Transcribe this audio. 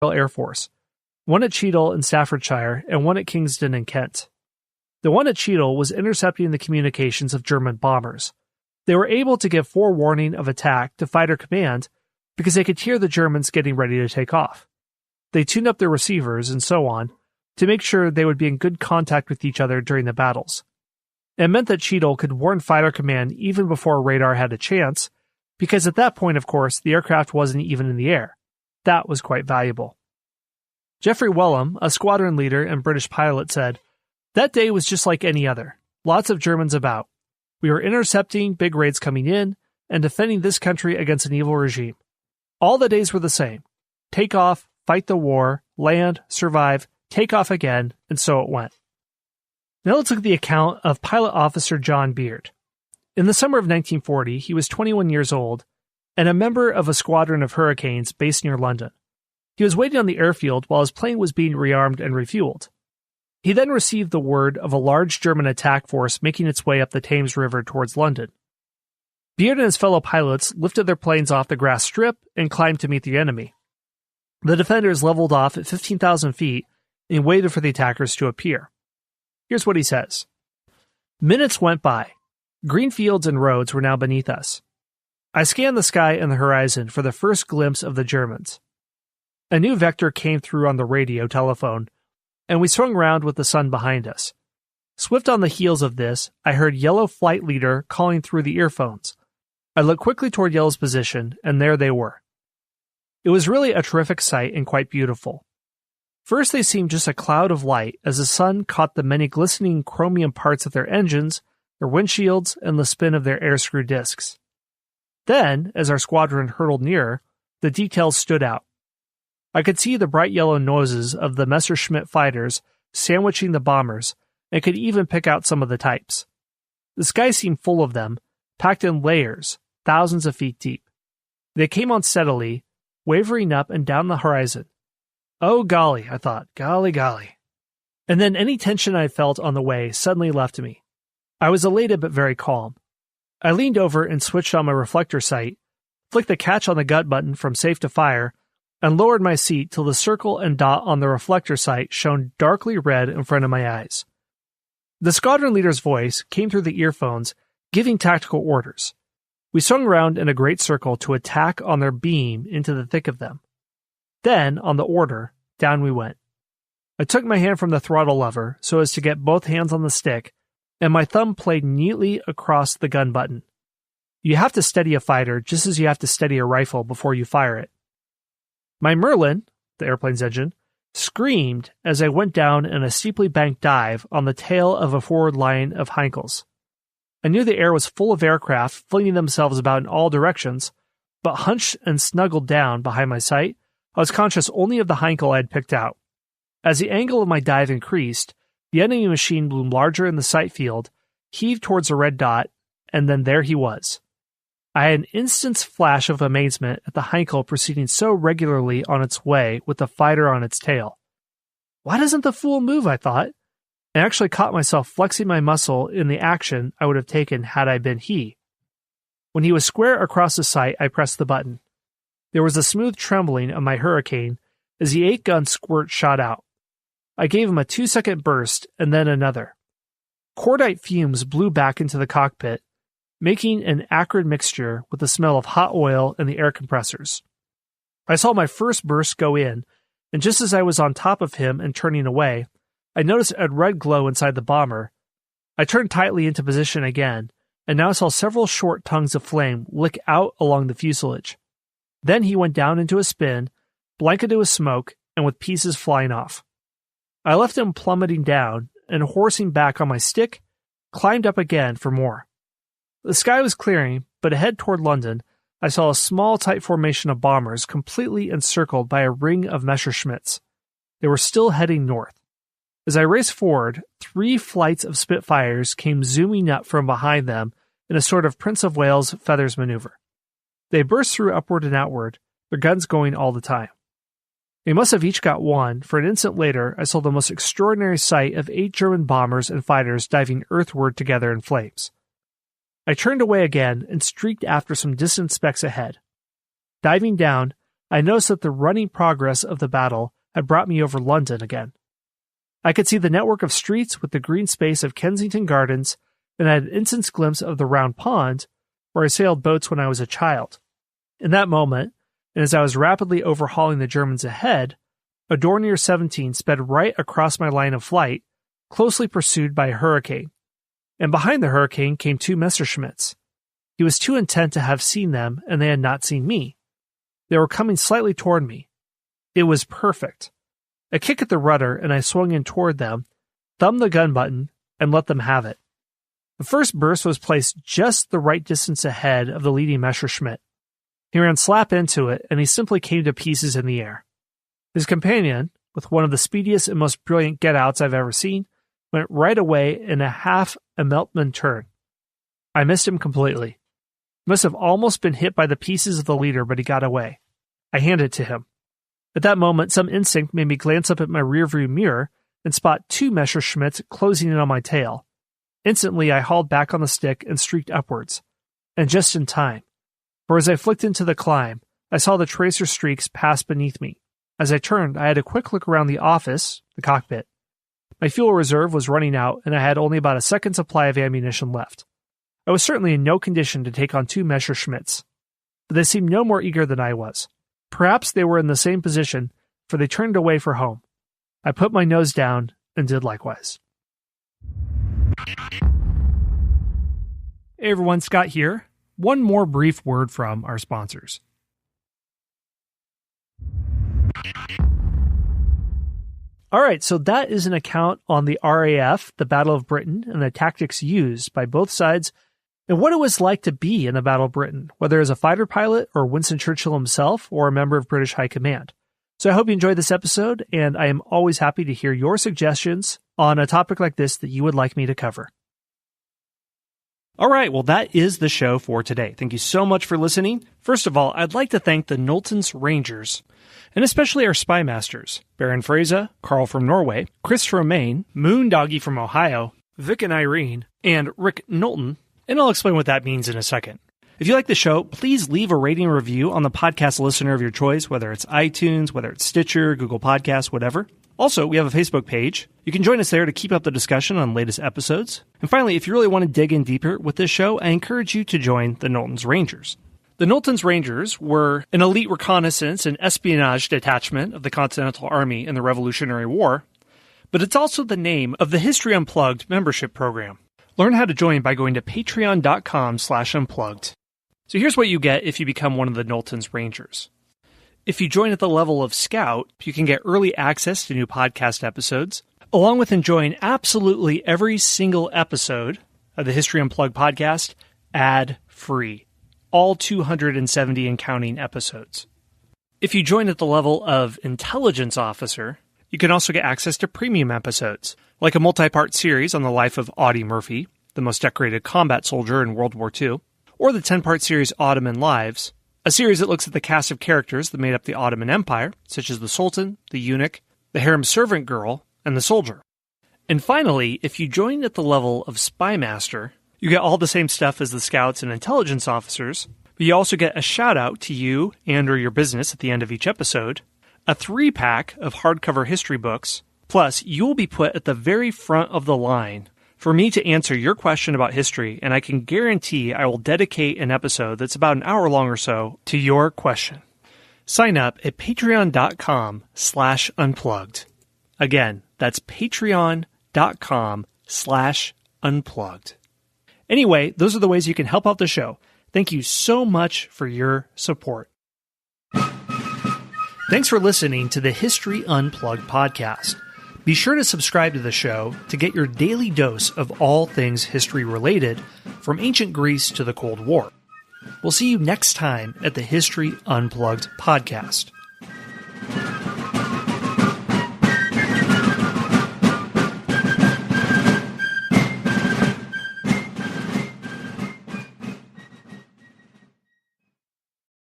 Royal Air Force, one at Cheadle in Staffordshire and one at Kingston in Kent. The one at Cheadle was intercepting the communications of German bombers. They were able to give forewarning of attack to fighter command because they could hear the Germans getting ready to take off. They tuned up their receivers and so on to make sure they would be in good contact with each other during the battles. It meant that Cheadle could warn fighter command even before radar had a chance, because at that point, of course, the aircraft wasn't even in the air. That was quite valuable. Geoffrey Wellham, a squadron leader and British pilot, said, "That day was just like any other. Lots of Germans about. We were intercepting big raids coming in and defending this country against an evil regime. All the days were the same. Take off, fight the war, land, survive, take off again, and so it went." Now let's look at the account of Pilot Officer John Beard. In the summer of 1940, he was 21 years old and a member of a squadron of Hurricanes based near London. He was waiting on the airfield while his plane was being rearmed and refueled. He then received the word of a large German attack force making its way up the Thames River towards London. Beard and his fellow pilots lifted their planes off the grass strip and climbed to meet the enemy. The defenders leveled off at 15,000 feet and waited for the attackers to appear. Here's what he says. "Minutes went by. Green fields and roads were now beneath us. I scanned the sky and the horizon for the first glimpse of the Germans. A new vector came through on the radio telephone, and we swung round with the sun behind us. Swift on the heels of this, I heard Yellow Flight Leader calling through the earphones. I looked quickly toward Yellow's position, and there they were. It was really a terrific sight and quite beautiful. First they seemed just a cloud of light as the sun caught the many glistening chromium parts of their engines, their windshields, and the spin of their air screw discs. Then, as our squadron hurtled nearer, the details stood out. I could see the bright yellow noses of the Messerschmitt fighters sandwiching the bombers, and could even pick out some of the types. The sky seemed full of them, packed in layers, thousands of feet deep. They came on steadily, wavering up and down the horizon. Oh golly, I thought, golly golly. And then any tension I felt on the way suddenly left me. I was elated but very calm. I leaned over and switched on my reflector sight, flicked the catch on the gut button from safe to fire, and lowered my seat till the circle and dot on the reflector sight shone darkly red in front of my eyes. The squadron leader's voice came through the earphones, giving tactical orders. We swung round in a great circle to attack on their beam into the thick of them. Then, on the order, down we went. I took my hand from the throttle lever so as to get both hands on the stick, and my thumb played neatly across the gun button. You have to steady a fighter just as you have to steady a rifle before you fire it. My Merlin, the airplane's engine, screamed as I went down in a steeply banked dive on the tail of a forward line of Heinkels. I knew the air was full of aircraft flinging themselves about in all directions, but hunched and snuggled down behind my sight, I was conscious only of the Heinkel I had picked out. As the angle of my dive increased, the enemy machine loomed larger in the sight field, heaved towards the red dot, and then there he was. I had an instant's flash of amazement at the Heinkel proceeding so regularly on its way with the fighter on its tail. Why doesn't the fool move, I thought, and actually caught myself flexing my muscle in the action I would have taken had I been he. When he was square across the sight, I pressed the button. There was a smooth trembling of my Hurricane as the 8-gun squirt shot out. I gave him a 2-second burst and then another. Cordite fumes blew back into the cockpit, making an acrid mixture with the smell of hot oil and the air compressors. I saw my first burst go in, and just as I was on top of him and turning away, I noticed a red glow inside the bomber. I turned tightly into position again, and now saw several short tongues of flame lick out along the fuselage. Then he went down into a spin, blanketed with smoke, and with pieces flying off. I left him plummeting down, and horsing back on my stick, climbed up again for more. The sky was clearing, but ahead toward London, I saw a small tight formation of bombers completely encircled by a ring of Messerschmitts. They were still heading north. As I raced forward, 3 flights of Spitfires came zooming up from behind them in a sort of Prince of Wales feathers maneuver. They burst through upward and outward, their guns going all the time. They must have each got one, for an instant later I saw the most extraordinary sight of 8 German bombers and fighters diving earthward together in flames. I turned away again and streaked after some distant specks ahead. Diving down, I noticed that the running progress of the battle had brought me over London again. I could see the network of streets with the green space of Kensington Gardens, and I had an instant's glimpse of the round pond where I sailed boats when I was a child. In that moment, and as I was rapidly overhauling the Germans ahead, a Dornier 17 sped right across my line of flight, closely pursued by a Hurricane. And behind the Hurricane came 2 Messerschmitts. He was too intent to have seen them, and they had not seen me. They were coming slightly toward me. It was perfect. A kick at the rudder, and I swung in toward them, thumbed the gun button, and let them have it. The first burst was placed just the right distance ahead of the leading Messerschmitt. He ran slap into it, and he simply came to pieces in the air. His companion, with one of the speediest and most brilliant get-outs I've ever seen, went right away in a half-Meltman turn. I missed him completely. Must have almost been hit by the pieces of the leader, but he got away. I handed it to him. At that moment, some instinct made me glance up at my rearview mirror and spot 2 Messerschmitts closing in on my tail. Instantly, I hauled back on the stick and streaked upwards. And just in time. For as I flicked into the climb, I saw the tracer streaks pass beneath me. As I turned, I had a quick look around the office, the cockpit. My fuel reserve was running out, and I had only about a second's supply of ammunition left. I was certainly in no condition to take on 2 Messerschmitts, but they seemed no more eager than I was. Perhaps they were in the same position, for they turned away for home. I put my nose down and did likewise. Hey everyone, Scott here. One more brief word from our sponsors. Alright, so that is an account on the RAF, the Battle of Britain, and the tactics used by both sides, and what it was like to be in the Battle of Britain, whether as a fighter pilot or Winston Churchill himself or a member of British High Command. So I hope you enjoyed this episode, and I am always happy to hear your suggestions on a topic like this that you would like me to cover. All right, well, that is the show for today. Thank you so much for listening. First of all, I'd like to thank the Knowlton's Rangers, and especially our spy masters, Baron Fraser, Carl from Norway, Chris from Maine, Moondoggy from Ohio, Vic and Irene, and Rick Knowlton, and I'll explain what that means in a second. If you like the show, please leave a rating and review on the podcast listener of your choice, whether it's iTunes, whether it's Stitcher, Google Podcasts, whatever. Also, we have a Facebook page. You can join us there to keep up the discussion on latest episodes. And finally, if you really want to dig in deeper with this show, I encourage you to join the Knowlton's Rangers. The Knowlton's Rangers were an elite reconnaissance and espionage detachment of the Continental Army in the Revolutionary War, but it's also the name of the History Unplugged membership program. Learn how to join by going to patreon.com/unplugged. So here's what you get if you become one of the Knowlton's Rangers. If you join at the level of Scout, you can get early access to new podcast episodes, along with enjoying absolutely every single episode of the History Unplugged podcast ad-free. All 270 and counting episodes. If you join at the level of Intelligence Officer, you can also get access to premium episodes, like a multi-part series on the life of Audie Murphy, the most decorated combat soldier in World War II, or the 10-part series Ottoman Lives, a series that looks at the cast of characters that made up the Ottoman Empire, such as the Sultan, the Eunuch, the harem servant girl, and the soldier. And finally, if you join at the level of Spy Master, you get all the same stuff as the Scouts and Intelligence Officers, but you also get a shout-out to you and or your business at the end of each episode, a 3-pack of hardcover history books, plus you'll be put at the very front of the line for me to answer your question about history, and I can guarantee I will dedicate an episode that's about an hour long or so to your question. Sign up at patreon.com/unplugged. Again, that's patreon.com/unplugged. Anyway, those are the ways you can help out the show. Thank you so much for your support. Thanks for listening to the History Unplugged podcast. Be sure to subscribe to the show to get your daily dose of all things history related, from ancient Greece to the Cold War. We'll see you next time at the History Unplugged podcast.